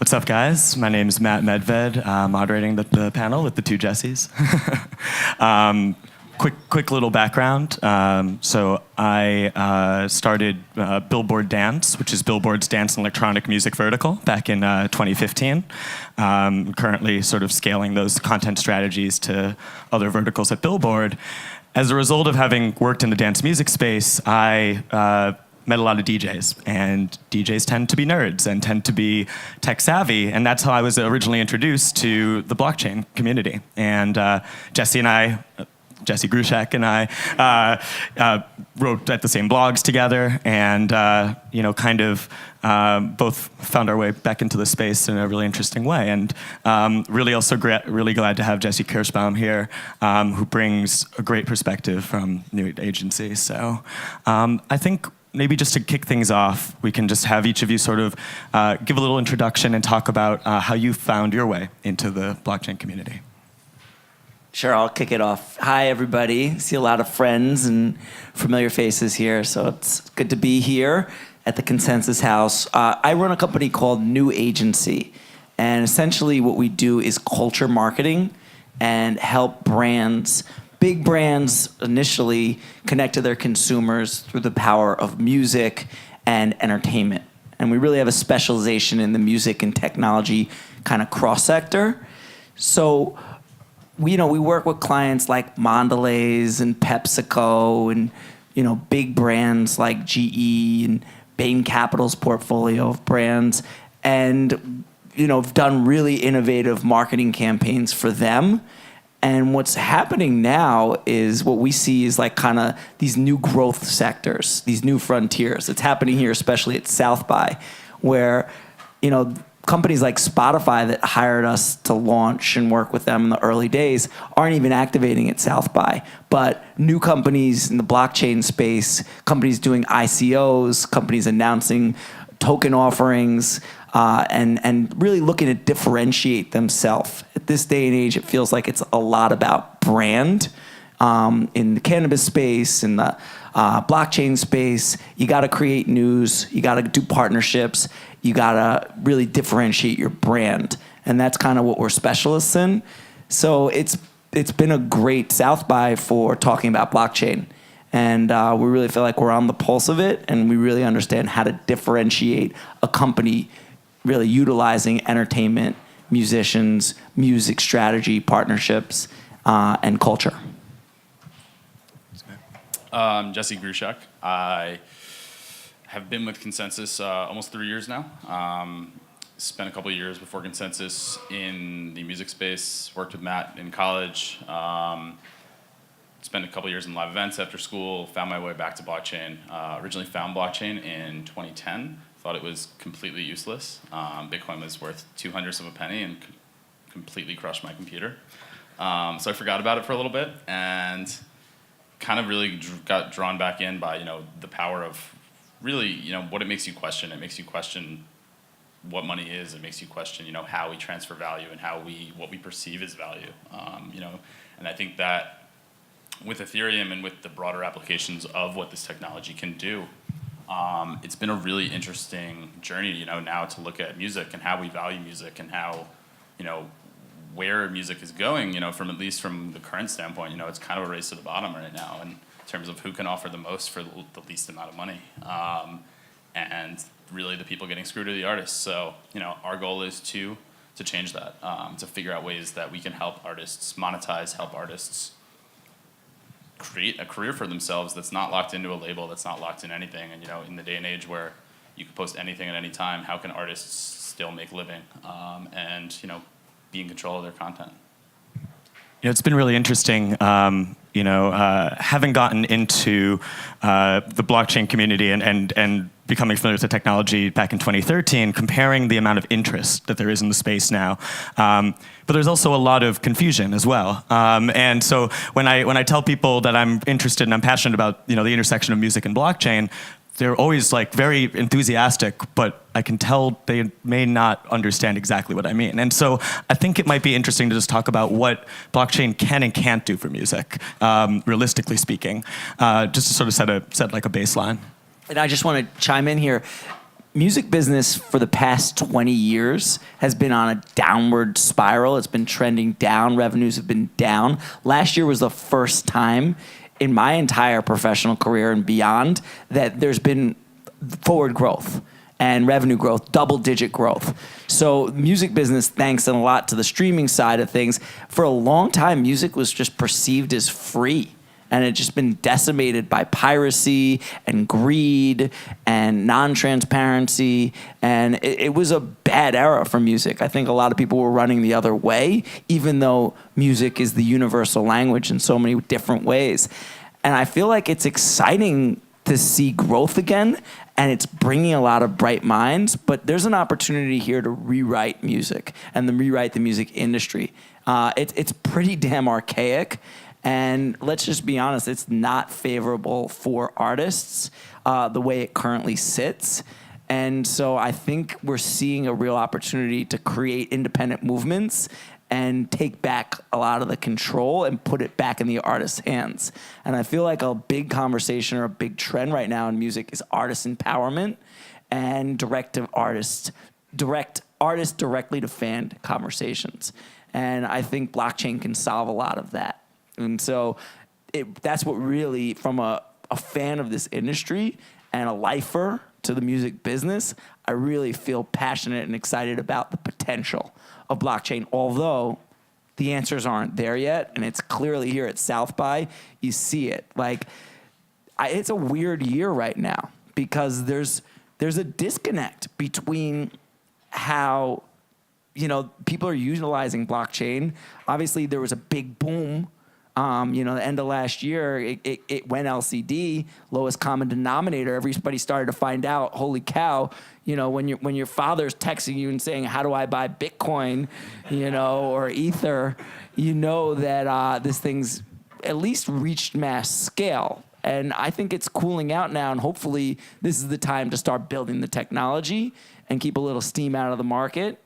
What's up, guys? My name is Matt Medved, moderating the panel with the two Jessies. Quick little background. So I started Billboard Dance, which is Billboard's dance and electronic music vertical, back in 2015. Currently sort of scaling those content strategies to other verticals at Billboard. As a result of having worked in the dance music space, I met a lot of DJs, and DJs tend to be nerds and tend to be tech savvy, and that's how I was originally introduced to the blockchain community. And Jesse Grushak and I wrote at the same blogs together, and both found our way back into the space in a really interesting way. And really glad to have Jesse Kirschbaum here, who brings a great perspective from New Agency. So I think maybe just to kick things off, we can just have each of you sort of give a little introduction and talk about how you found your way into the blockchain community. Sure, I'll kick it off. Hi, everybody. See a lot of friends and familiar faces here, so it's good to be here at the Consensus House. I run a company called New Agency, and essentially what we do is culture marketing and help brands, big brands initially, connect to their consumers through the power of music and entertainment. And we really have a specialization in the music and technology kind of cross-sector. So we work with clients like Mondelez and PepsiCo and big brands like GE and Bain Capital's portfolio of brands, and have done really innovative marketing campaigns for them. And what's happening now is what we see is like kind of these new growth sectors, these new frontiers. It's happening here, especially at South by, where companies like Spotify that hired us to launch and work with them in the early days aren't even activating at South by. But new companies in the blockchain space, companies doing ICOs, companies announcing token offerings, and really looking to differentiate themselves. At this day and age, it feels like it's a lot about brand. In the cannabis space, in the blockchain space, you got to create news, you got to do partnerships, you got to really differentiate your brand. And that's kind of what we're specialists in. So it's been a great South by for talking about blockchain. And we really feel like we're on the pulse of it, and we really understand how to differentiate a company really utilizing entertainment, musicians, music strategy, partnerships, and culture. Jesse Grushak. I have been with Consensus almost 3 years now. Spent a couple of years before Consensus in the music space, worked with Matt in college, spent a couple of years in live events after school, found my way back to blockchain. Originally found blockchain in 2010, thought it was completely useless. Bitcoin was worth 2/100 of a penny and completely crushed my computer. So I forgot about it for a little bit and kind of really got drawn back in by the power of really what it makes you question. It makes you question what money is. It makes you question how we transfer value and what we perceive as value. And I think that with Ethereum and with the broader applications of what this technology can do, it's been a really interesting journey now to look at music and how we value music and how where music is going, from at least from the current standpoint, it's kind of a race to the bottom right now in terms of who can offer the most for the least amount of money. And really the people getting screwed are the artists. So, our goal is to change that, to figure out ways that we can help artists monetize, help artists create a career for themselves that's not locked into a label, that's not locked in anything. And, in the day and age where you can post anything at any time, how can artists still make living and, be in control of their content? It's been really interesting, having gotten into the blockchain community and becoming familiar with the technology back in 2013, comparing the amount of interest that there is in the space now. But there's also a lot of confusion as well. And so when I tell people that I'm interested and I'm passionate about the intersection of music and blockchain, they're always very enthusiastic, but I can tell they may not understand exactly what I mean. And so I think it might be interesting to just talk about what blockchain can and can't do for music, realistically speaking, just to sort of set a baseline. And I just want to chime in here. music business for the past 20 years has been on a downward spiral. It's been trending down. Revenues have been down. Last year was the first time in my entire professional career and beyond that there's been forward growth and revenue growth, double-digit growth. So music business, thanks a lot to the streaming side of things, for a long time, music was just perceived as free. And it just been decimated by piracy and greed and non-transparency. And it was a bad era for music. I think a lot of people were running the other way, even though music is the universal language in so many different ways. And I feel like it's exciting to see growth again, and it's bringing a lot of bright minds, but there's an opportunity here to rewrite music and then rewrite the music industry. It's pretty damn archaic. And let's just be honest, it's not favorable for artists the way it currently sits. And so I think we're seeing a real opportunity to create independent movements and take back a lot of the control and put it back in the artist's hands. And I feel like a big conversation or a big trend right now in music is artist empowerment and direct artist directly to fan conversations. And I think blockchain can solve a lot of that. And so that's what really, from a fan of this industry and a lifer to the music business, I really feel passionate and excited about the potential of blockchain, although the answers aren't there yet, and it's clearly here at South by. You see it. It's a weird year right now because there's a disconnect between how people are utilizing blockchain. Obviously, there was a big boom. The end of last year, it went LCD, lowest common denominator. Everybody started to find out, holy cow, when your father's texting you and saying, how do I buy Bitcoin, or Ether, that this thing's at least reached mass scale. And I think it's cooling out now, and hopefully this is the time to start building the technology and keep a little steam out of the market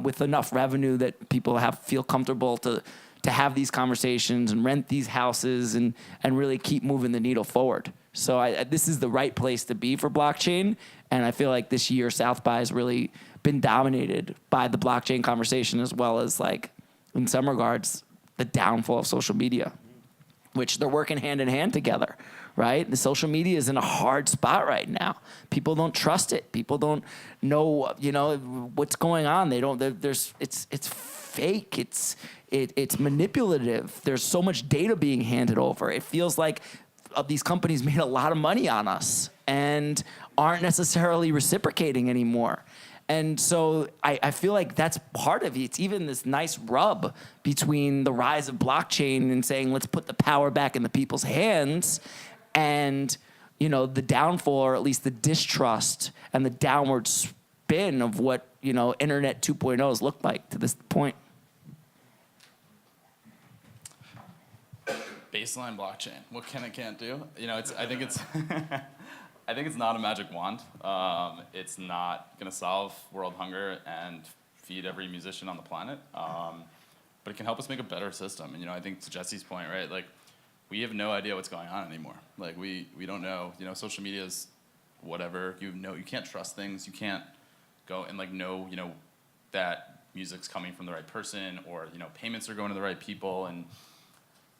with enough revenue that people feel comfortable to have these conversations and rent these houses and really keep moving the needle forward. So this is the right place to be for blockchain. And I feel like this year South by has really been dominated by the blockchain conversation, as well as, in some regards, the downfall of social media, which they're working hand in hand together, right? The social media is in a hard spot right now. People don't trust it. People don't know, what's going on. It's fake. It's manipulative. There's so much data being handed over. It feels like these companies made a lot of money on us and aren't necessarily reciprocating anymore. And so I feel like that's part of it. It's even this nice rub between the rise of blockchain and saying, let's put the power back in the people's hands, and the downfall, or at least the distrust and the downward spin of what Internet 2.0 has looked like to this point. Baseline blockchain. What can it can't do? I think it's I think it's not a magic wand. It's not going to solve world hunger and feed every musician on the planet. But it can help us make a better system. And I think to Jesse's point, right? We have no idea what's going on anymore. We don't know. Social media is whatever. You can't trust things. You can't go and know that music's coming from the right person, or payments are going to the right people, and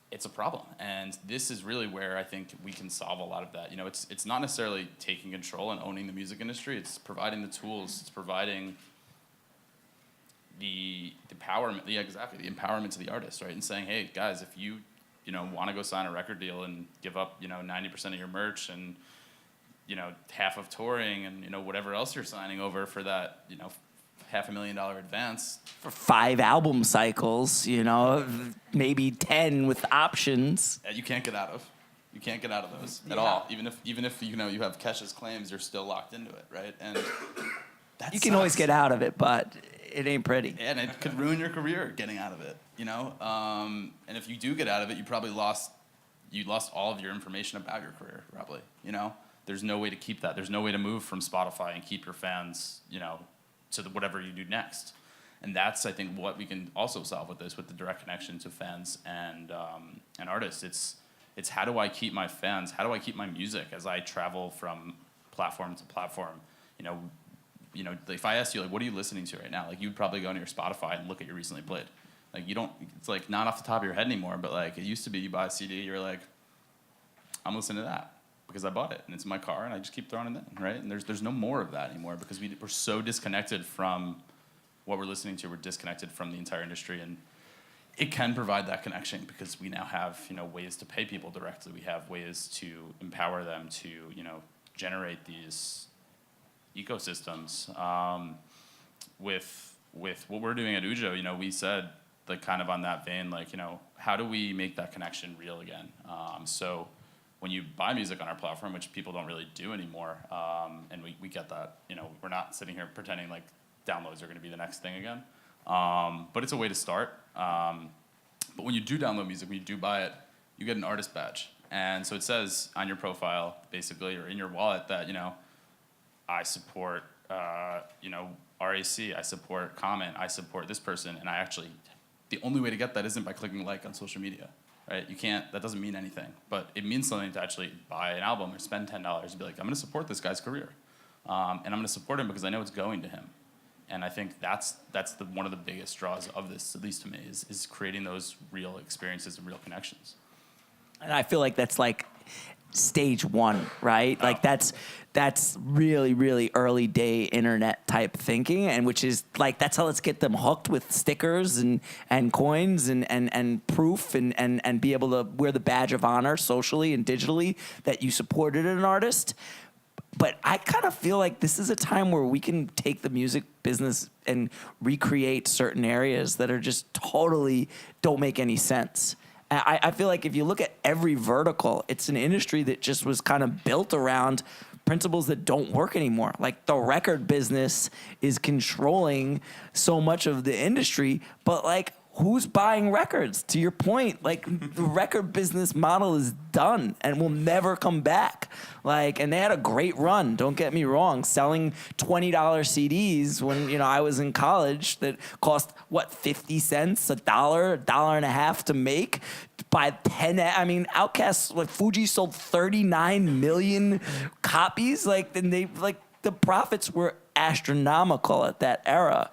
it's a problem. And this is really where I think we can solve a lot of that. It's not necessarily taking control and owning the music industry. It's providing the tools. It's providing the empowerment. Yeah, exactly, the empowerment to the artist, right? And saying, hey, guys, if you want to go sign a record deal and give up 90% of your merch and half of touring and whatever else you're signing over for that $500,000 advance for 5 album cycles, maybe 10 with options. You can't get out of. You can't get out of those at all. Even if you have Kesha's claims, you're still locked into it, right? And you can always get out of it, but it ain't pretty. And it could ruin your career getting out of it, And if you do get out of it, you lost all of your information about your career, probably. There's no way to keep that. There's no way to move from Spotify and keep your fans, to whatever you do next. And that's, I think, what we can also solve with this, with the direct connection to fans and artists. It's how do I keep my fans? How do I keep my music as I travel from platform to platform? you know, if I asked you, like, what are you listening to right now? Like, you'd probably go into your Spotify and look at your recently played. Like, you don't, it's like not off the top of your head anymore, but like, it used to be you buy a CD, you're like, I'm listening to that because I bought it and it's in my car and I just keep throwing it in, right? And there's no more of that anymore because we're so disconnected from what we're listening to. We're disconnected from the entire industry, and it can provide that connection because we now have, you know, ways to pay people directly. We have ways to empower them to, you know, generate these ecosystems. With what we're doing at Ujo, you know, we said, like, kind of on that vein, like, you know, how do we make that connection real again? So when you buy music on our platform, which people don't really do anymore, and we get that, you know, we're not sitting here pretending like downloads are going to be the next thing again. But it's a way to start. But when you do download music, when you do buy it, you get an artist badge. And so it says on your profile, basically, or in your wallet that, you know, I support, you know, RAC, I support Comment, I support this person, and I actually, the only way to get that isn't by clicking like on social media, right? You can't, that doesn't mean anything, but it means something to actually buy an album or spend $10 and be like, I'm gonna support this guy's career. And I'm gonna support him because I know it's going to him. And I think that's one of the biggest draws of this, at least to me, is creating those real experiences and real connections. And I feel like that's like stage one, right? Like that's really, really early day internet type thinking, and which is like, that's how let's get them hooked with stickers and coins and proof and be able to wear the badge of honor socially and digitally that you supported an artist. But I kind of feel like this is a time where we can take the music business and recreate certain areas that are just totally don't make any sense. I feel like if you look at every vertical, it's an industry that just was kind of built around principles that don't work anymore. Like the record business is controlling so much of the industry, but like, who's buying records? To your point, like the record business model is done and will never come back. Like, and they had a great run, don't get me wrong, selling $20 CDs when, you know, I was in college that cost, what, 50 cents, $1, $1.50 to make. By 10, I mean, Outkast, like Fuji sold 39 million copies. Like, and they, like, the profits were astronomical at that era.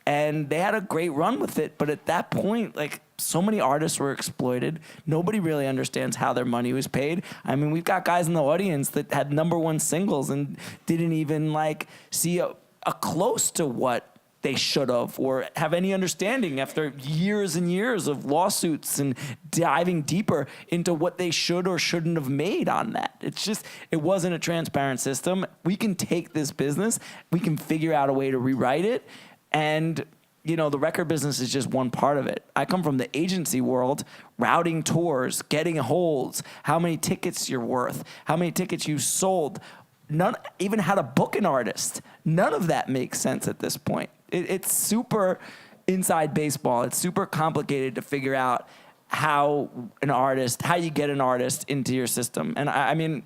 And they had a great run with it. But at that point, like, so many artists were exploited. Nobody really understands how their money was paid. I mean, we've got guys in the audience that had #1 singles and didn't even, like, see a close to what they should have or have any understanding after years and years of lawsuits and diving deeper into what they should or shouldn't have made on that. It's just, it wasn't a transparent system. We can take this business, we can figure out a way to rewrite it. And, you know, the record business is just one part of it. I come from the agency world, routing tours, getting holds, how many tickets you're worth, how many tickets you sold, none, even how to book an artist. None of that makes sense at this point. It's super inside baseball. It's super complicated to figure out how you get an artist into your system. And I mean,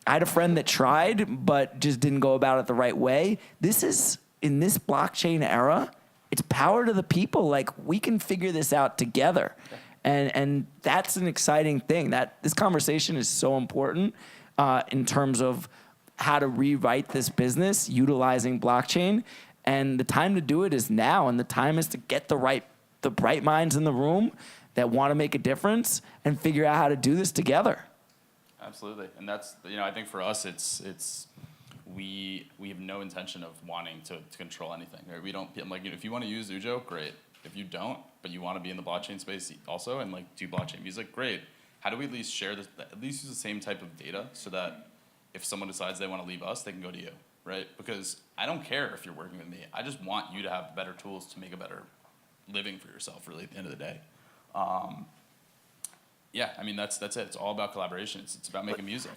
I had a friend that tried, but just didn't go about it the right way. This is, in this blockchain era, it's power to the people. Like, we can figure this out together. And that's an exciting thing. That this conversation is so important in terms of how to rewrite this business utilizing blockchain. And the time to do it is now. And the time is to get the bright minds in the room that want to make a difference and figure out how to do this together. Absolutely. And that's, you know, I think for us, we have no intention of wanting to control anything. Right? We don't, I'm like, you know, if you want to use Ujo, great. If you don't, but you want to be in the blockchain space also and like do blockchain music, great. How do we at least share this, at least use the same type of data so that if someone decides they want to leave us, they can go to you, right? Because I don't care if you're working with me. I just want you to have better tools to make a better living for yourself, really, at the end of the day. Yeah, I mean, that's it. It's all about collaboration. It's about making music.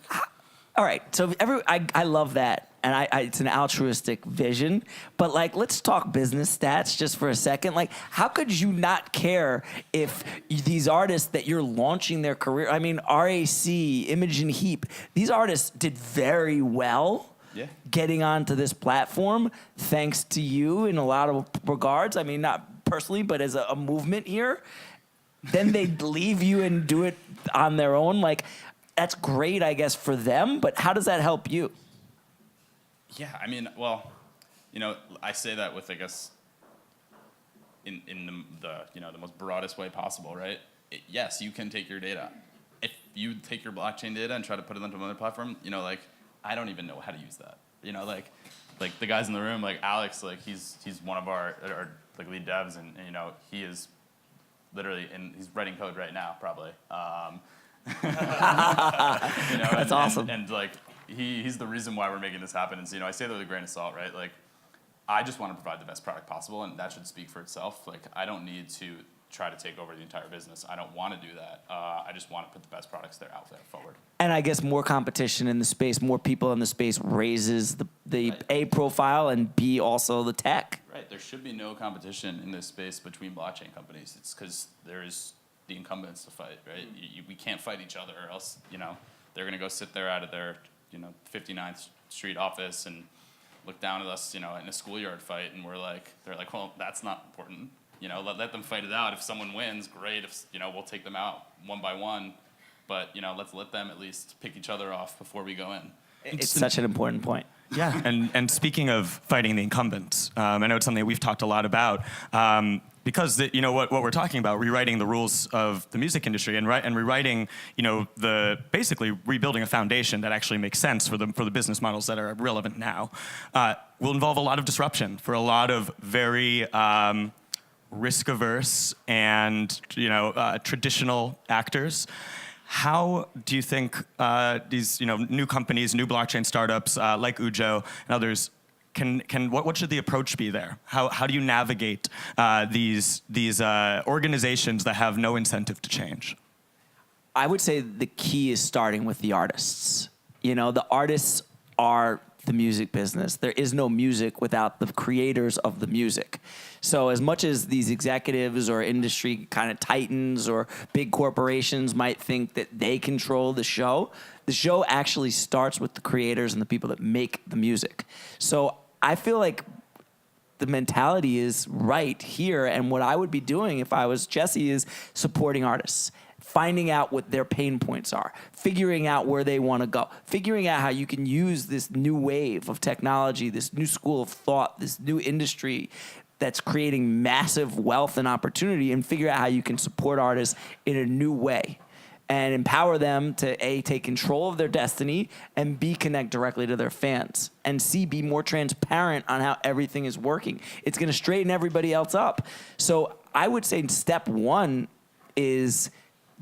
All right, so I love that, and it's an altruistic vision. But like, let's talk business stats just for a second. Like, how could you not care if these artists that you're launching their career? I mean, RAC, Imogen Heap, these artists did very well. Yeah. Getting onto this platform, thanks to you in a lot of regards. I mean, not personally, but as a movement here. Then they leave you and do it on their own. Like, that's great, I guess, for them, but how does that help you? Yeah, I mean, well, I say that with, I guess, in the most broadest way possible, right? Yes, you can take your data. If you take your blockchain data and try to put it onto another platform, like I don't even know how to use that. Like the guys in the room, like Alex, like he's one of our like lead devs, and he is literally he's writing code right now, probably. That's awesome. And like he's the reason why we're making this happen. And so, I say that with a grain of salt, right? Like I just want to provide the best product possible, and that should speak for itself. Like I don't need to try to take over the entire business. I don't want to do that. I just want to put the best products that are out there forward. And I guess more competition in the space, more people in the space raises the Right. A profile and B also the tech. Right. There should be no competition in this space between blockchain companies. It's because there's the incumbents to fight, right? We can't fight each other, or else they're going to go sit there out of their 59th Street office and look down at us in a schoolyard fight, and they're like, well, that's not important. Let them fight it out. If someone wins, great. If we'll take them out one by one, but let's let them at least pick each other off before we go in. It's such an important point. Yeah, and speaking of fighting the incumbents, I know it's something we've talked a lot about, because what we're talking about, rewriting the rules of the music industry and rewriting, basically rebuilding a foundation that actually makes sense for the business models that are relevant now, will involve a lot of disruption for a lot of very risk-averse and traditional actors. How do you think these new companies, new blockchain startups like Ujo and others what should the approach be there? How do you navigate these organizations that have no incentive to change? I would say the key is starting with the artists. The artists are the music business. There is no music without the creators of the music. So as much as these executives or industry kind of titans or big corporations might think that they control the show actually starts with the creators and the people that make the music. So I feel like the mentality is right here, and what I would be doing if I was Jesse is supporting artists, finding out what their pain points are, figuring out where they want to go, figuring out how you can use this new wave of technology, this new school of thought, this new industry that's creating massive wealth and opportunity, and figure out how you can support artists in a new way and empower them to A, take control of their destiny, and B, connect directly to their fans, and C, be more transparent on how everything is working. It's going to straighten everybody else up. So I would say step one is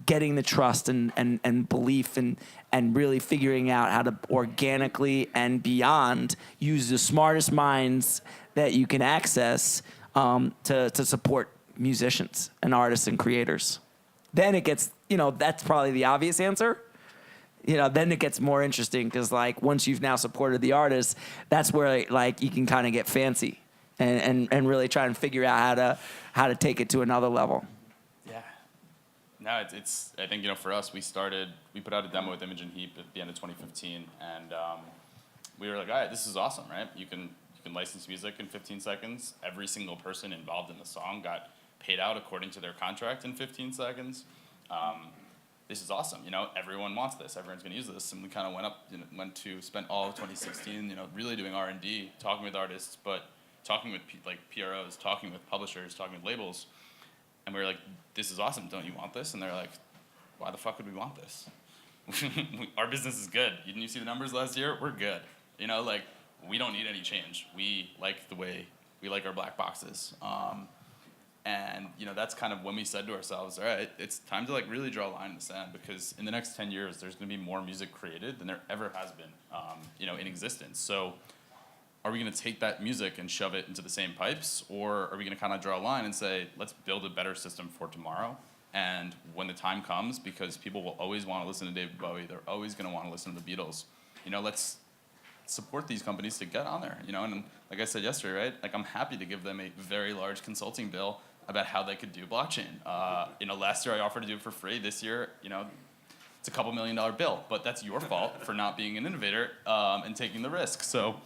getting the trust and belief and really figuring out how to organically and beyond use the smartest minds that you can access to support musicians and artists and creators. Then it gets, that's probably the obvious answer. Then it gets more interesting because once you've now supported the artists, that's where you can kind of get fancy and really try and figure out how to take it to another level. Yeah. No, it's I think, for us, we put out a demo with Imogen Heap at the end of 2015, and we were like, all right, this is awesome, right? You can license music in 15 seconds. Every single person involved in the song got paid out according to their contract in 15 seconds. This is awesome. Everyone wants this. Everyone's going to use this. And we kind of spent all of 2016, really doing R&D, talking with artists, but talking with PROs, talking with publishers, talking with labels. And we were like, this is awesome. Don't you want this? And they're like, why the fuck would we want this? Our business is good. Didn't you see the numbers last year? We're good. We don't need any change. We like our black boxes. And that's kind of when we said to ourselves, all right, it's time to really draw a line in the sand, because in the next 10 years, there's going to be more music created than there ever has been, in existence. So are we going to take that music and shove it into the same pipes, or are we going to kind of draw a line and say, let's build a better system for tomorrow? And when the time comes, because people will always want to listen to David Bowie, they're always going to want to listen to the Beatles, let's support these companies to get on there, and like I said yesterday, right, I'm happy to give them a very large consulting bill about how they could do blockchain. Last year I offered to do it for free. This year, it's a $2 million bill, but that's your fault for not being an innovator and taking the risk. So,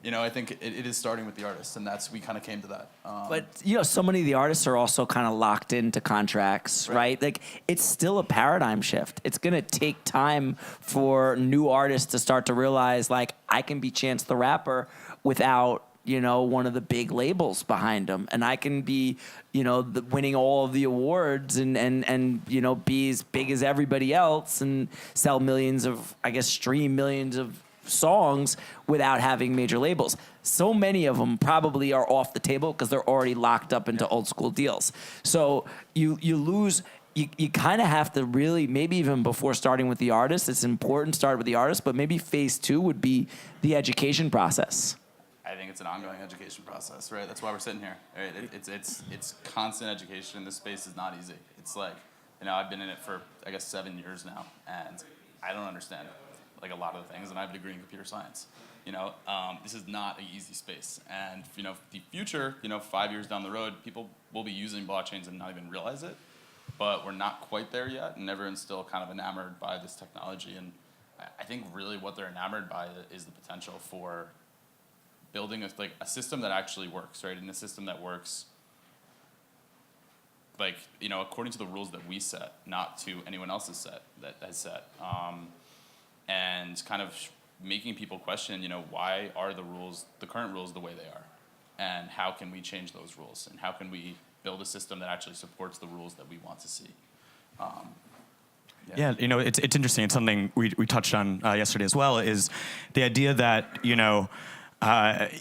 I think it is starting with the artists, and we kind of came to that. But, so many of the artists are also kind of locked into contracts, right? It's still a paradigm shift. It's going to take time for new artists to start to realize, I can be Chance the Rapper without one of the big labels behind them, and I can be, winning all of the awards and be as big as everybody else and sell stream millions of songs without having major labels. So many of them probably are off the table because they're already locked up into old school deals. So you lose. You kind of have to really, maybe even before starting with the artist, it's important to start with the artist, but maybe phase 2 would be the education process. I think it's an ongoing education process, right? That's why we're sitting here. Right? It's constant education. This space is not easy. It's like, I've been in it for, I guess, 7 years now, and I don't understand like a lot of the things, and I have a degree in computer science. This is not an easy space, and the future, 5 years down the road, people will be using blockchains and not even realize it. But we're not quite there yet, and everyone's still kind of enamored by this technology. And I think really what they're enamored by is the potential for building a system that actually works, right? And a system that works, according to the rules that we set, not to anyone else's that has set, and kind of making people question, why are the current rules the way they are, and how can we change those rules, and how can we build a system that actually supports the rules that we want to see. Yeah, it's interesting. It's something we touched on yesterday as well, is the idea that,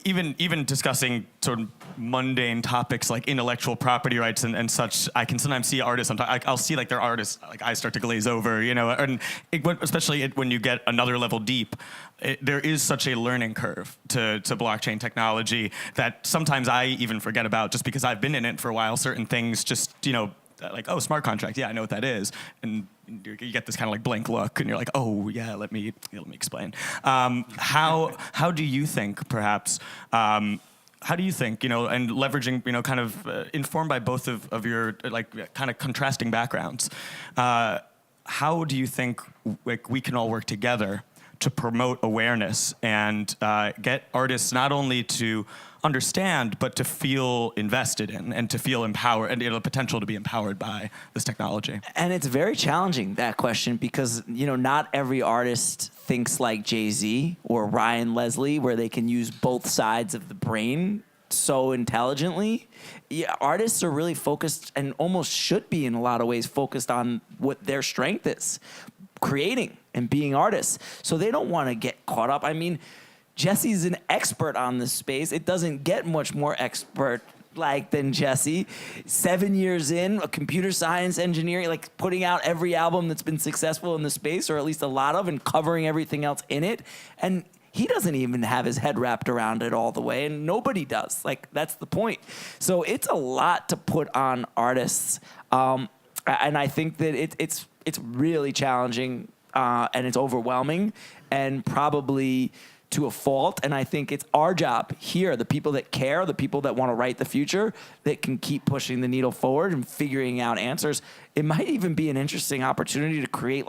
even discussing sort of mundane topics like intellectual property rights and such, I can sometimes see artists, I'll see their artists, eyes start to glaze over, and especially when you get another level deep, there is such a learning curve to blockchain technology that sometimes I even forget about just because I've been in it for a while. Certain things just, smart contract, yeah, I know what that is. And you get this kind of blank look, and you're like, oh yeah, let me explain. How do you think, perhaps? How do you think, and leveraging, kind of informed by both of your kind of contrasting backgrounds? How do you think we can all work together to promote awareness and get artists not only to understand, but to feel invested in and to feel empowered and the potential to be empowered by this technology? And it's very challenging, that question, because, not every artist thinks like Jay-Z or Ryan Leslie, where they can use both sides of the brain so intelligently. Yeah, artists are really focused, and almost should be in a lot of ways, focused on what their strength is, creating and being artists. So they don't want to get caught up. I mean, Jesse's an expert on this space. It doesn't get much more expert than Jesse. 7 years in, a computer science engineer, putting out every album that's been successful in the space, or at least a lot of, and covering everything else in it. And he doesn't even have his head wrapped around it all the way, and nobody does. That's the point. So it's a lot to put on artists. And I think that it's really challenging, and it's overwhelming, and probably to a fault. And I think it's our job here, the people that care, the people that want to write the future, that can keep pushing the needle forward and figuring out answers. It might even be an interesting opportunity to create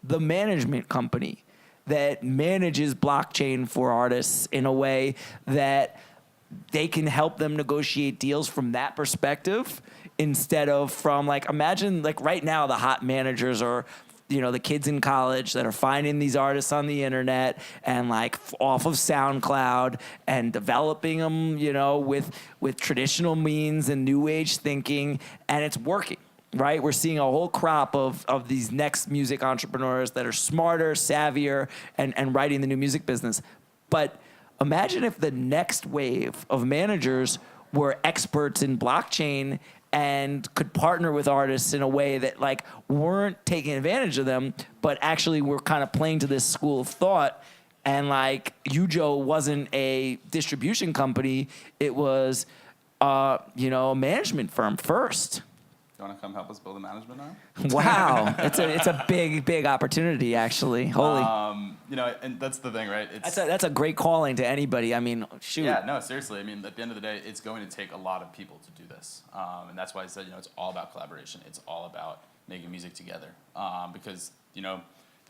the management company that manages blockchain for artists in a way that they can help them negotiate deals from that perspective, instead of from imagine right now the hot managers are the kids in college that are finding these artists on the internet and off of SoundCloud and developing them, with traditional means and new age thinking, and it's working. Right? We're seeing a whole crop of these next music entrepreneurs that are smarter, savvier, and writing the new music business. But imagine if the next wave of managers were experts in blockchain and could partner with artists in a way that weren't taking advantage of them, but actually were kind of playing to this school of thought. And Ujo wasn't a distribution company; it was, a management firm first. You want to come help us build a management arm? Wow, it's a big opportunity, actually. Holy, and that's the thing, right? that's a great calling to anybody. I mean, shoot. Yeah, no, seriously. I mean, at the end of the day, it's going to take a lot of people to do this, and that's why I said, it's all about collaboration. It's all about making music together, because the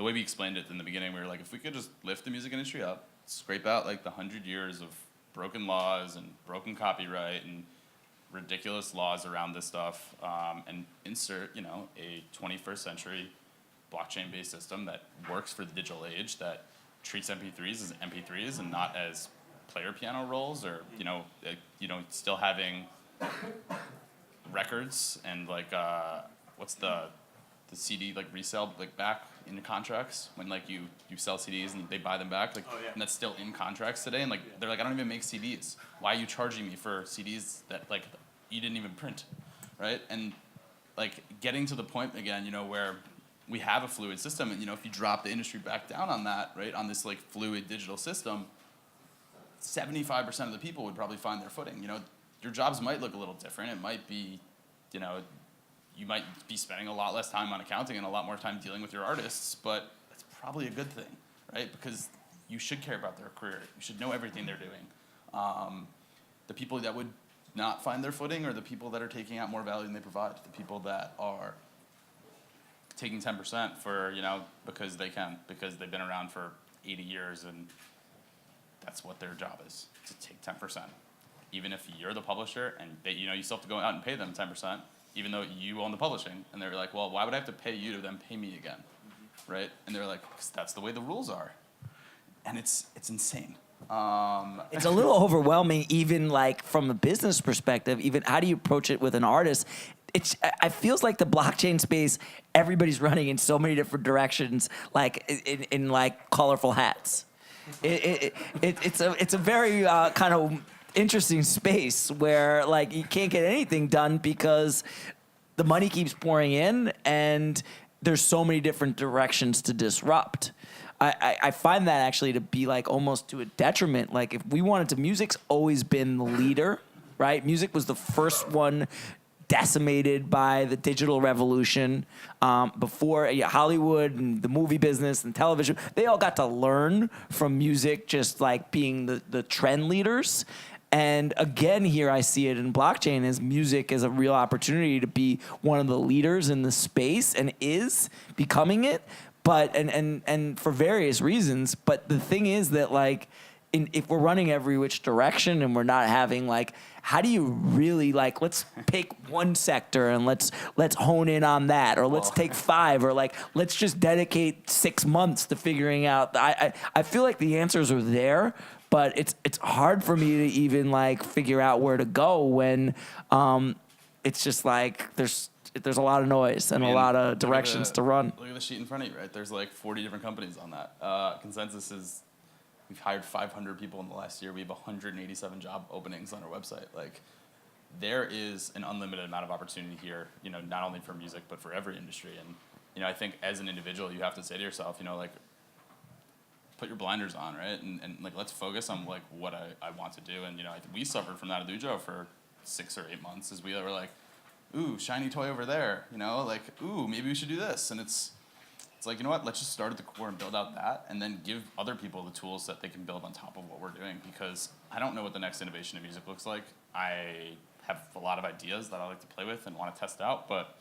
way we explained it in the beginning, we were if we could just lift the music industry up, scrape out the 100 years of broken laws and broken copyright and ridiculous laws around this stuff, and insert, a 21st century blockchain-based system that works for the digital age, that treats MP3s as MP3s and not as player piano roles, or still having records and like what's the CD like resale like back in the contracts when like you sell CDs and they buy them back, like and that's still in contracts today, and like they're like, I don't even make CDs. Why are you charging me for CDs that like you didn't even print, right? And like getting to the point again, where we have a fluid system, and if you drop the industry back down on that, right, on this like fluid digital system, 75% of the people would probably find their footing. Your jobs might look a little different. It might be, you might be spending a lot less time on accounting and a lot more time dealing with your artists, but that's probably a good thing, right? Because you should care about their career. You should know everything they're doing. The people that would not find their footing are the people that are taking out more value than they provide. The people that are taking 10% for, because they can, because they've been around for 80 years and that's what their job is, to take 10%. Even if you're the publisher and they, you still have to go out and pay them 10%, even though you own the publishing. And they're like, well, why would I have to pay you to then pay me again, right? And they're like, because that's the way the rules are. And it's insane. It's a little overwhelming, even like from a business perspective. Even how do you approach it with an artist? I feels like the blockchain space, everybody's running in so many different directions, like in like colorful hats. It's a very kind of interesting space where like you can't get anything done because the money keeps pouring in and there's so many different directions to disrupt. I find that actually to be like almost to a detriment. Like if we wanted to, music's always been the leader, right? Music was the first one decimated by the digital revolution. Before Hollywood and the movie business and television, they all got to learn from music just like being the trend leaders. And again, here I see it in blockchain as music as a real opportunity to be one of the leaders in the space and is becoming it. But and for various reasons. But the thing is that like if we're running every which direction and we're not having like, how do you really like, let's pick one sector and let's hone in on that, or let's take 5, or like let's just dedicate 6 months to figuring out. I feel like the answers are there, but it's hard for me to even like figure out where to go when it's just like there's a lot of noise and a lot of directions to run. Look at the sheet in front of you, right? There's like 40 different companies on that. Consensus is we've hired 500 people in the last year. We have 187 job openings on our website. Like, there is an unlimited amount of opportunity here, not only for music, but for every industry. And, I think as an individual, you have to say to yourself, like, put your blinders on, right? And like, let's focus on, like, what I want to do. And, we suffered from that at Ujo for 6 or 8 months as we were like, ooh, shiny toy over there, like, ooh, maybe we should do this. And it's like, you know what, let's just start at the core and build out that, and then give other people the tools that they can build on top of what we're doing, because I don't know what the next innovation in music looks like. I have a lot of ideas that I like to play with and want to test out, but,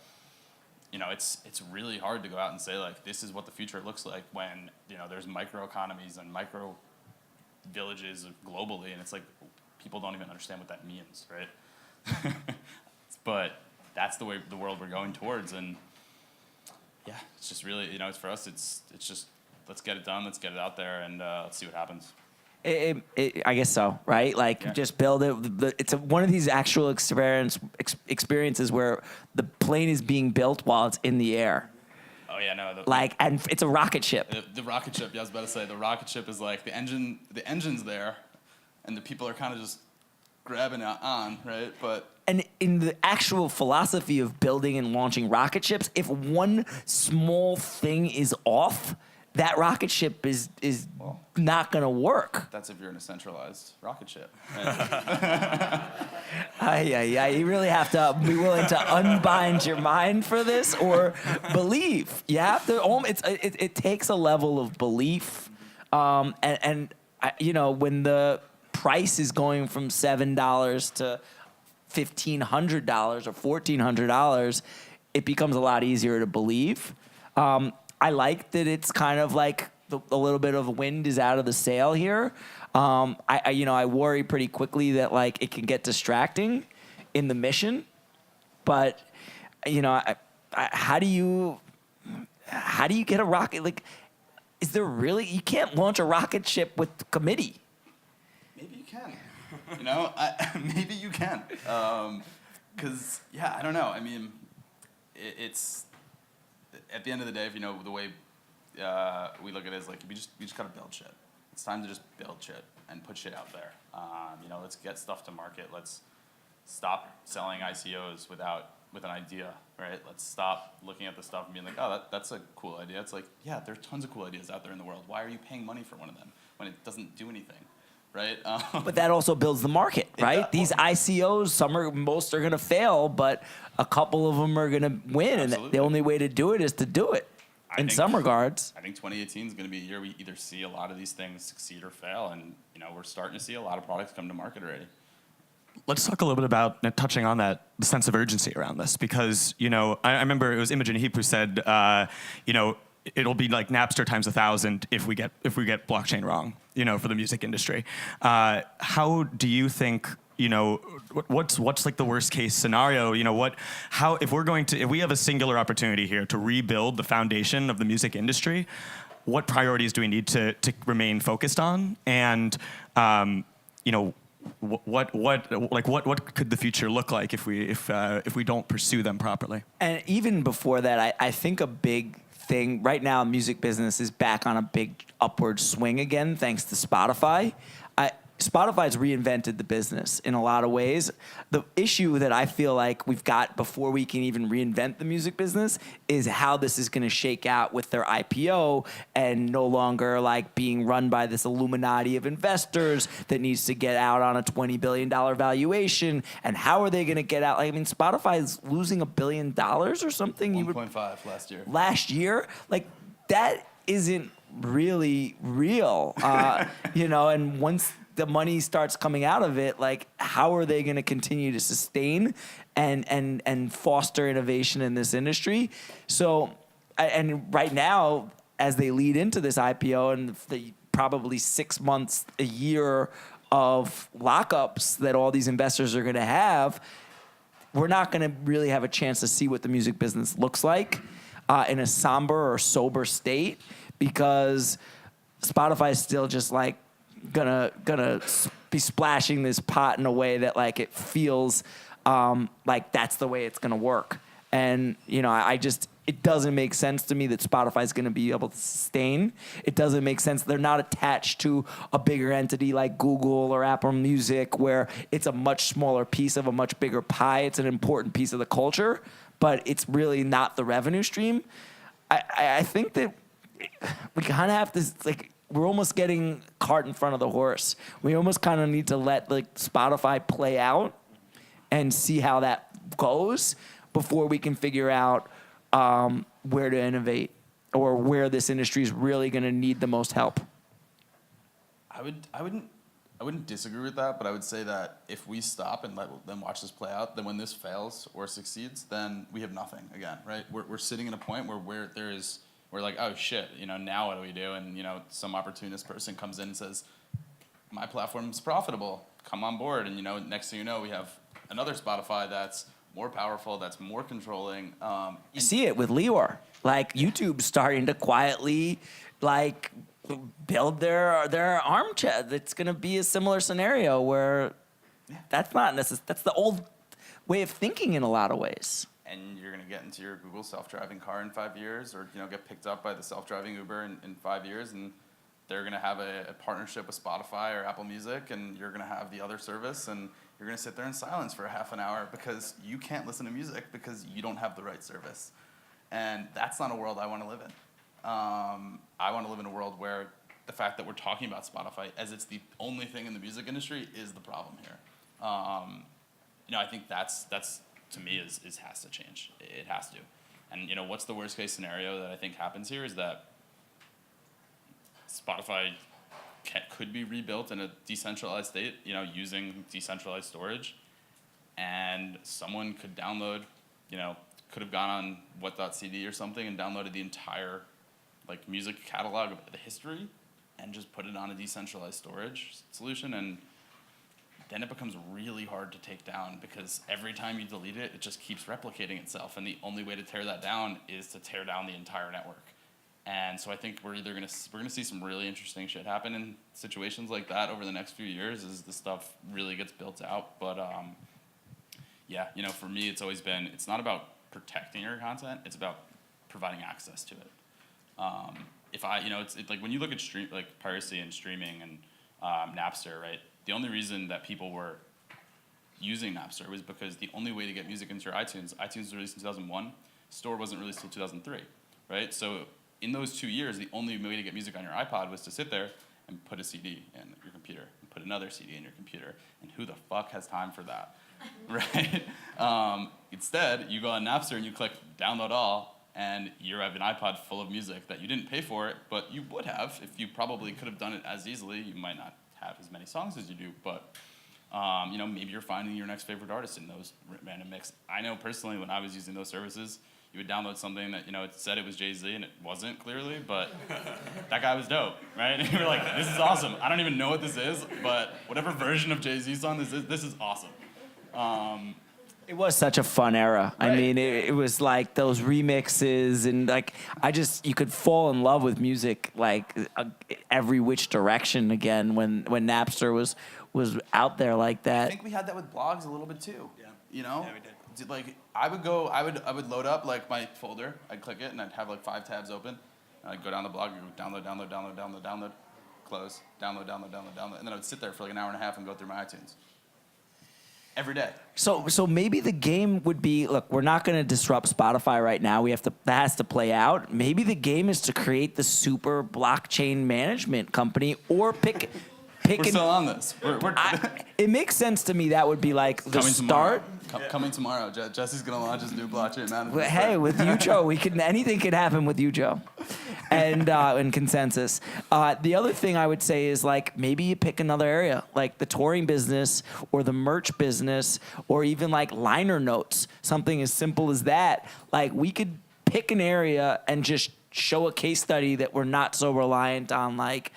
it's really hard to go out and say, like, this is what the future looks like when, there's micro economies and micro villages globally, and it's like, people don't even understand what that means, right? But that's the way the world we're going towards, and yeah, it's just really, it's for us, it's just, let's get it done, let's get it out there, and let's see what happens. I guess so, right? Like, just build it. It's one of these actual experiences where the plane is being built while it's in the air. Oh yeah, no. And it's a rocket ship. The rocket ship, yeah, I was about to say, the rocket ship is like, the engine's there, and the people are kind of just grabbing it on, right? But and in the actual philosophy of building and launching rocket ships, if one small thing is off, that rocket ship is not going to work. That's if you're in a centralized rocket ship. Right? You really have to be willing to unbind your mind for this, or believe. You have to. It takes a level of belief, when the price is going from $7 to $1,500 or $1,400, it becomes a lot easier to believe. I like that it's kind of like a little bit of wind is out of the sail here. I worry pretty quickly that like it can get distracting in the mission, but how do you get a rocket? Like, is there really, you can't launch a rocket ship with committee. Maybe you can. Maybe you can. Because I don't know. I mean, it's at the end of the day, if the way we look at it is like we just gotta build shit. It's time to just build shit and put shit out there. Let's get stuff to market. Let's stop selling ICOs with an idea, right? Let's stop looking at the stuff and being like, oh, that's a cool idea. It's like, yeah, there's tons of cool ideas out there in the world. Why are you paying money for one of them when it doesn't do anything, right? But that also builds the market, right? These ICOs, most are going to fail, but a couple of them are going to win. Absolutely. And the only way to do it is to do it in some regards. I think 2018 is going to be a year we either see a lot of these things succeed or fail. And, we're starting to see a lot of products come to market already. Let's talk a little bit about touching on that, the sense of urgency around this, because I remember it was Imogen Heap who said, it'll be like Napster times 1,000 if we get blockchain wrong, for the music industry. How do you think? What's like the worst case scenario? If we have a singular opportunity here to rebuild the foundation of the music industry, what priorities do we need to remain focused on? And what could the future look like if we don't pursue them properly? And even before that, I think a big thing right now, music business is back on a big upward swing again, thanks to Spotify. Spotify's reinvented the business in a lot of ways. The issue that I feel like we've got before we can even reinvent the music business is how this is going to shake out with their IPO and no longer like being run by this Illuminati of investors that needs to get out on a $20 billion valuation. And how are they going to get out? I mean, Spotify is losing $1 billion or something. 1.5 last year. Last year? Like, that isn't really real. And once the money starts coming out of it, like, how are they going to continue to sustain and foster innovation in this industry? So, and right now, as they lead into this IPO and the probably 6 months, a year of lockups that all these investors are going to have, we're not going to really have a chance to see what the music business looks like in a somber or sober state, because Spotify is still just like gonna be splashing this pot in a way that like it feels like that's the way it's gonna work. And it doesn't make sense to me that Spotify is gonna be able to sustain. It doesn't make sense. They're not attached to a bigger entity like Google or Apple Music, where it's a much smaller piece of a much bigger pie. It's an important piece of the culture, but it's really not the revenue stream. I think that we kind of have to, like, we're almost getting cart in front of the horse. We almost kind of need to let like Spotify play out and see how that goes before we can figure out where to innovate or where this industry is really going to need the most help. I wouldn't disagree with that, but I would say that if we stop and let them watch this play out, then when this fails or succeeds, then we have nothing again, right? We're sitting in a point where we're like, oh shit, now what do we do? And some opportunist person comes in and says, my platform's profitable, come on board. And next thing you know, we have another Spotify that's more powerful, that's more controlling. You see it with Lior. Like, YouTube's starting to quietly like build their arm chest. It's gonna be a similar scenario where that's not necessary. That's the old way of thinking in a lot of ways. And you're going to get into your Google self-driving car in 5 years, or get picked up by the self-driving Uber in 5 years, and they're going to have a partnership with Spotify or Apple Music, and you're going to have the other service, and you're going to sit there in silence for a half an hour because you can't listen to music because you don't have the right service. And that's not a world I want to live in. I want to live in a world where the fact that we're talking about Spotify as it's the only thing in the music industry is the problem here. I think that's to me is has to change. It has to. And what's the worst case scenario that I think happens here is that Spotify could be rebuilt in a decentralized state, using decentralized storage, and someone could download, could have gone on what.cd or something and downloaded the entire like music catalog of the history and just put it on a decentralized storage solution, and then it becomes really hard to take down because every time you delete it, it just keeps replicating itself. And the only way to tear that down is to tear down the entire network. And so I think we're gonna see some really interesting shit happen in situations like that over the next few years as the stuff really gets built out. But yeah, you know, for me, it's always been, it's not about protecting your content, it's about providing access to it. If I, you know, it's like when you look at like piracy and streaming and Napster, right? The only reason that people were using Napster was because the only way to get music into your iTunes was released in 2001, Store wasn't released until 2003, right? So in those 2 years, the only way to get music on your iPod was to sit there and put a CD in your computer, and put another CD in your computer, and who the fuck has time for that, right? Instead, you go on Napster and you click download all, and you have an iPod full of music that you didn't pay for it, but you would have if you probably could have done it as easily. You might not have as many songs as you do, but you know, maybe you're finding your next favorite artist in those random mix. I know personally when I was using those services, you would download something that, you know, it said it was Jay-Z and it wasn't clearly, but that guy was dope, right? And you were like, this is awesome. I don't even know what this is, but whatever version of Jay-Z song this is awesome. It was such a fun era. Right. I mean, it was like those remixes and like you could fall in love with music like every which direction again when Napster was out there like I that. think we had that with blogs a little bit too. Yeah. You know? Yeah, we did. Like I would load up like my folder, I'd click it and I'd have like 5 tabs open. And I'd go down the blog and go download, close, download, and then I would sit there for like an hour and a half and go through my iTunes. Every day. So maybe the game would be, look, we're not going to disrupt Spotify right now. That has to play out. Maybe the game is to create the super blockchain management company or pick We're still on this. it makes sense to me. That would be like the coming start. tomorrow. Coming tomorrow. Jesse's gonna launch his new blockchain management. But hey, with you, Joe, anything could happen with you, Joe, and Consensus. The other thing I would say is like maybe you pick another area, like the touring business or the merch business, or even like liner notes, something as simple as that. Like we could pick an area and just show a case study that we're not so reliant on like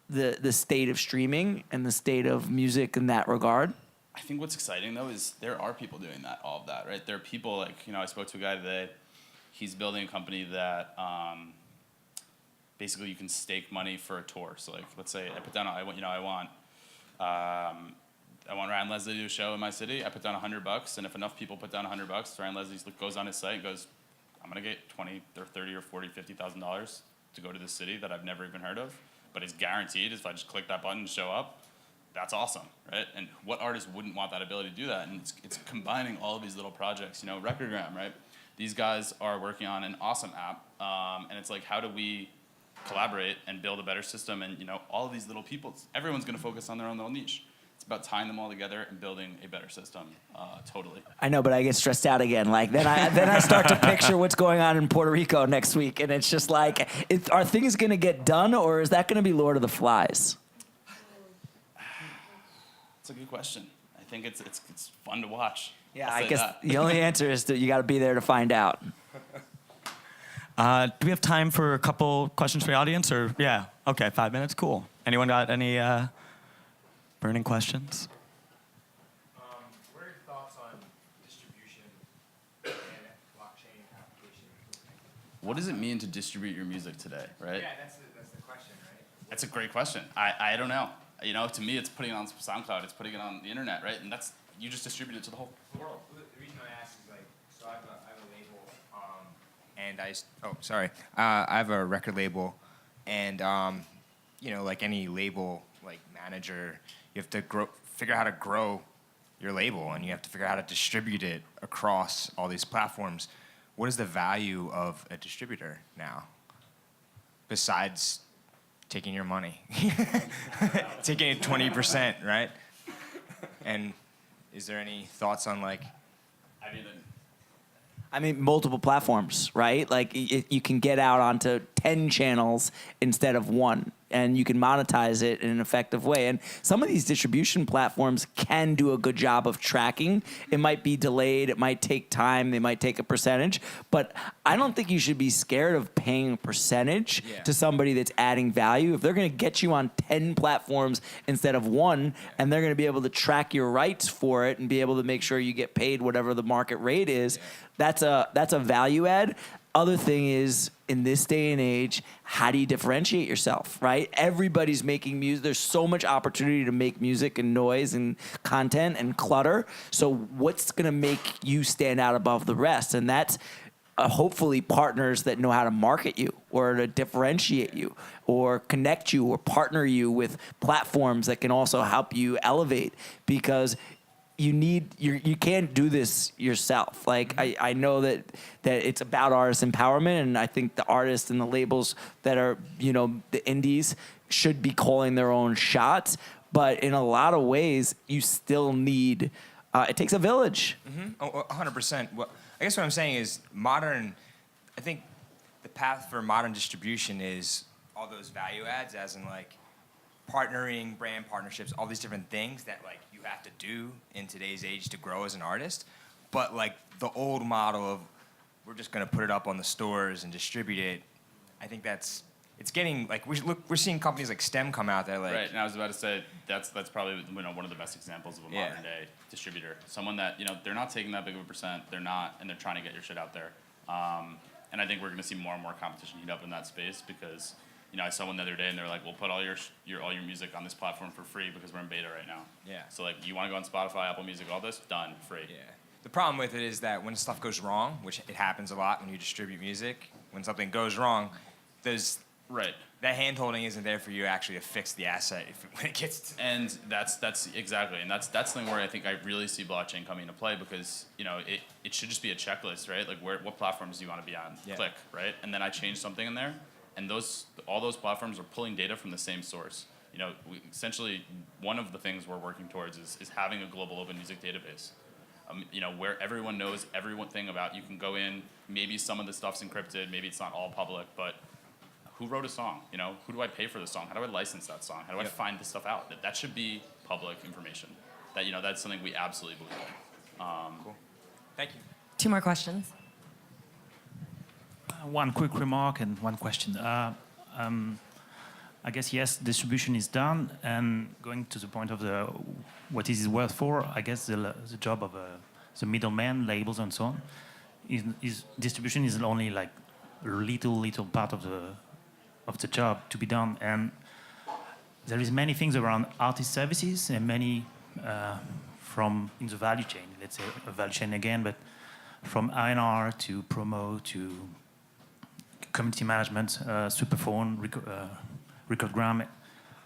the state of streaming and the state of music in that regard. I think what's exciting though is there are people doing that, all of that, right? There are people like, you know, I spoke to a guy today. He's building a company that basically you can stake money for a tour. So like, let's say I put down, I want Ryan Leslie to do a show in my city. I put down $100, and if enough people put down $100, Ryan Leslie goes on his site and goes, I'm gonna get $20 or $30 or $40, $50,000 to go to this city that I've never even heard of, but it's guaranteed if I just click that button and show up. That's awesome, right? And what artist wouldn't want that ability to do that? And it's combining all of these little projects. You know, Recordgram, right? These guys are working on an awesome app, and it's like, how do we collaborate and build a better system? And you know, all of these little people, everyone's going to focus on their own little niche. It's about tying them all together and building a better system. Totally. I know, but I get stressed out again. Like then I start to picture what's going on in Puerto Rico next week, and it's just like, are things going to get done, or is that going to be Lord of the Flies? That's a good question. I think it's fun to watch. Yeah, I'll I say guess that. the only answer is that you got to be there to find out. Do we have time for a couple questions from the audience? Or yeah, okay, 5 minutes, cool. Anyone got any burning questions? What are your thoughts on distribution and blockchain applications? What does it mean to distribute your music today, right? Yeah, that's the question, right? That's a great question. I don't know. You know, to me, it's putting it on SoundCloud. It's putting it on the internet, right? And you just distribute it to the whole world. The reason I ask is like, so I have a label, I have a record label, and you know, like any label, like manager, you have to figure out how to grow your label, and you have to figure out how to distribute it across all these platforms. What is the value of a distributor now, besides taking your money, taking it 20%, right? And is there any thoughts on like? I mean, multiple platforms, right? Like you can get out onto 10 channels instead of one, and you can monetize it in an effective way. And some of these distribution platforms can do a good job of tracking. It might be delayed. It might take time. They might take a percentage. But I don't think you should be scared of paying a percentage to somebody that's adding value. If they're going to get you on 10 platforms instead of one, and they're going to be able to track your rights for it and be able to make sure you get paid whatever the market rate is, that's a value add. other thing is, in this day and age, how do you differentiate yourself, right? Everybody's making music. There's so much opportunity to make music and noise and content and clutter. So what's going to make you stand out above the rest? And that's hopefully partners that know how to market you or to differentiate you or connect you or partner you with platforms that can also help you elevate, because you can't do this yourself. Like I know that it's about artist empowerment, and I think the artists and the labels that are, the indies should be calling their own shots. But in a lot of ways, you still need, it takes a village. Oh, 100%. Well, I guess what I'm saying is I think the path for modern distribution is all those value adds, as in like partnering, brand partnerships, all these different things that like you have to do in today's age to grow as an artist. But like the old model of we're just gonna put it up on the stores and distribute it, I think it's getting like we're seeing companies like STEM come out that like Right, and I was about to say that's probably one of the best examples of a modern day distributor. Someone that they're not taking that big of a percent. They're not, and they're trying to get your shit out there. And I think we're going to see more and more competition heat up in that space because I saw one the other day and they're like, we'll put all your music on this platform for free because we're in beta right now. Yeah. So like, you want to go on Spotify, Apple Music, all this, done, free. Yeah. The problem with it is that when stuff goes wrong, which it happens a lot when you distribute music, when something goes wrong, there's Right. that hand-holding isn't there for you actually to fix the asset when it gets to... And that's exactly, and that's something where I think I really see blockchain coming into play because it should just be a checklist, right? Like what platforms do you want to be on? Yeah. Click, right? And then I change something in there, and all those platforms are pulling data from the same source. Essentially one of the things we're working towards is having a global open music database. Where everyone knows everything about. You can go in. Maybe some of the stuff's encrypted. Maybe it's not all public, but who wrote a song? Who do I pay for the song? How do I license that song? How do I find this stuff out? That should be public information. That's something we absolutely believe in. Cool. Thank you. 2 more questions. One quick remark and one question. I guess, yes, distribution is done, and going to the point of what is it worth for, I guess the job of the middleman, labels and so on, is distribution is only like a little part of the job to be done. And there is many things around artist services and many from in the value chain, let's say a value chain again, but from A&R to promo to community management, Superphone, Recordgram.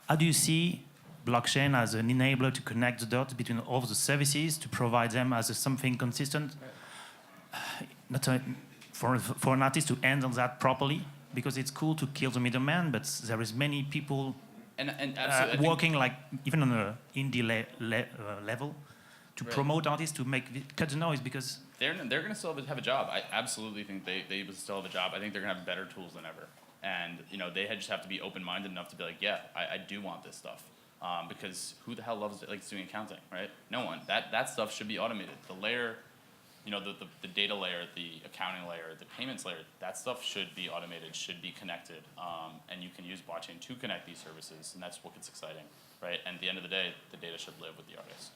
How do you see blockchain as an enabler to connect the dots between all the services to provide them as something consistent? For an artist to handle that properly, because it's cool to kill the middleman, but there is many people And absolutely, working like even on an indie level to promote artists to cut the noise, because they're going to still have a job. I absolutely think they still have a job. I think they're going to have better tools than ever. And they just have to be open-minded enough to be like, yeah, I do want this stuff. Because who the hell loves doing accounting, right? No one. That stuff should be automated. The layer, the data layer, the accounting layer, the payments layer, that stuff should be automated, should be connected. And you can use blockchain to connect these services, and that's what gets exciting, right? And at the end of the day, the data should live with the artist.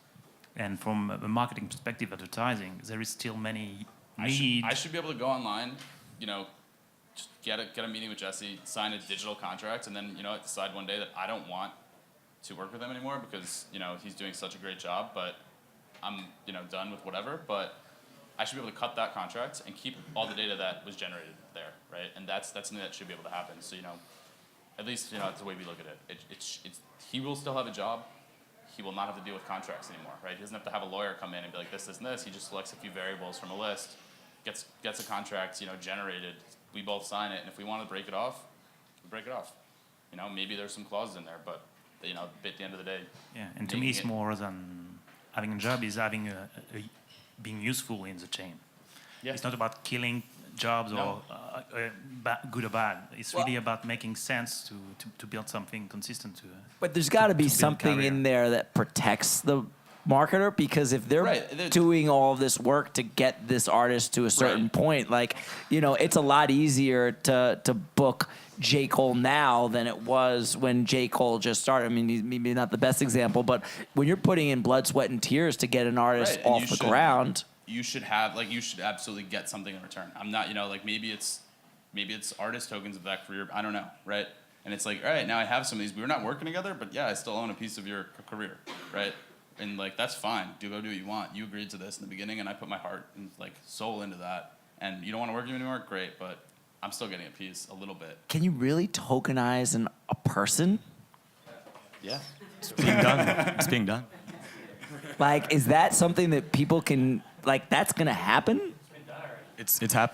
and from a marketing perspective, advertising, there is still many need. I should be able to go online, just get a meeting with Jesse, sign a digital contract, and then decide one day that I don't want to work with him anymore because he's doing such a great job, but I'm done with whatever. But I should be able to cut that contract and keep all the data that was generated there, right? And that's something that should be able to happen. So at least that's the way we look at it. It's he will still have a job. He will not have to deal with contracts anymore, right? He doesn't have to have a lawyer come in and be like this, and this. He just selects a few variables from a list, gets a contract, generated. We both sign it, and if we want to break it off, we break it off. Maybe there's some clauses in there, but at the end of the day. Yeah, and to me, it's more than having a job is having being useful in the chain. Yeah. It's not about killing jobs No. or good or bad. It's really about making sense to build something consistent to. But there's got to be build something career. in there that protects the marketer, because if they're Right. doing all this work to get this artist to a certain Right. point, it's a lot easier to book J. Cole now than it was when J. Cole just started. I mean, he's maybe not the best example, but when you're putting in blood, sweat, and tears to get an artist Right, and off the ground. You should have you should absolutely get something in return. I'm not maybe it's maybe it's artist tokens of that career. I don't know, right? And it's like, all right, now I have some of these. We were not working together, but yeah, I still own a piece of your career, right? And like that's fine. Do what you want. You agreed to this in the beginning, and I put my heart and like soul into that. And you don't want to work with me anymore, great, but I'm still getting a piece, a little bit. Can you really tokenize a person? Yeah. It's being done. It's being done. Like, is that something that people can, like, that's going to happen?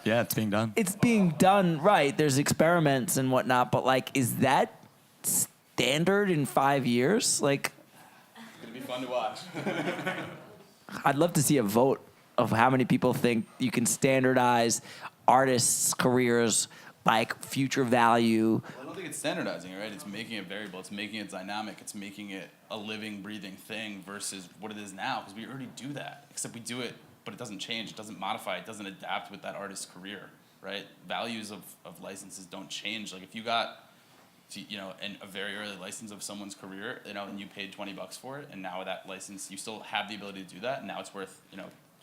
Yeah, it's being done. It's being done, right. There's experiments and whatnot, but, like, is that standard in 5 years? Like, It's going to be fun to watch. I'd love to see a vote of how many people think you can standardize artists' careers, like future value. I don't think it's standardizing it, right? It's making it variable. It's making it dynamic. It's making it a living, breathing thing versus what it is now. Because we already do that, except we do it, but it doesn't change. It doesn't modify. It doesn't adapt with that artist's career, right? Values of licenses don't change. Like if you got, a very early license of someone's career, and you paid $20 for it, and now that license, you still have the ability to do that, and now it's worth,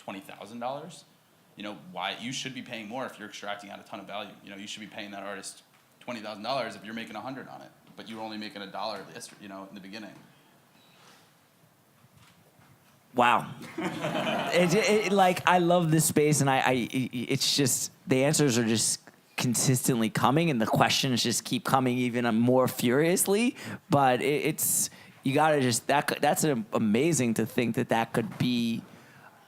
$20,000. Why you should be paying more if you're extracting out a ton of value. You should be paying that artist $20,000 if you're making $100 on it, but you were only making $1 in the beginning. Wow. Like, I love this space, and it's just, the answers are just consistently coming, and the questions just keep coming even more furiously, but it's, you gotta just, that's amazing to think that could be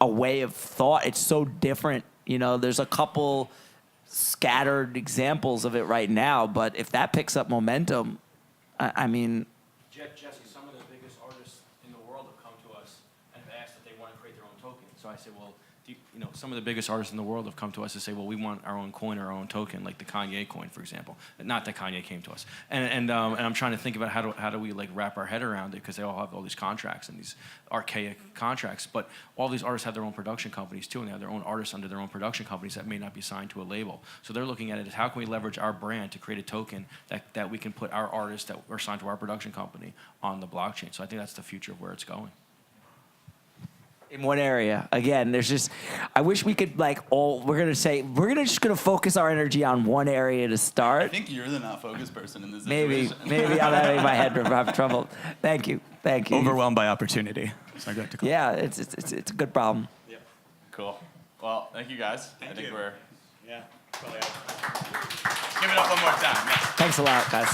a way of thought. It's so different. There's a couple scattered examples of it right now, but if that picks up momentum, I mean... Jesse, some of the biggest artists in the world have come to us and have asked that they want to create their own token. So I said, well, some of the biggest artists in the world have come to us to say, well, we want our own coin or our own token, like the Kanye coin, for example. Not that Kanye came to us. And I'm trying to think about how do we like wrap our head around it, because they all have all these contracts and these archaic contracts. But all these artists have their own production companies too, and they have their own artists under their own production companies that may not be signed to a label. So they're looking at it as how can we leverage our brand to create a token that we can put our artists that are signed to our production company on the blockchain. So I think that's the future of where it's going. In one area. Again, there's just, I wish we could we're just gonna focus our energy on one area to I start. think you're the not focused person in this Maybe situation. I'm having my head have trouble. Thank you. Overwhelmed by opportunity. So I got to call. Yeah, it's a good problem. Cool. Well, thank you guys. I think we're... Yeah. Give it up one more time. Yes. Thanks a lot, guys.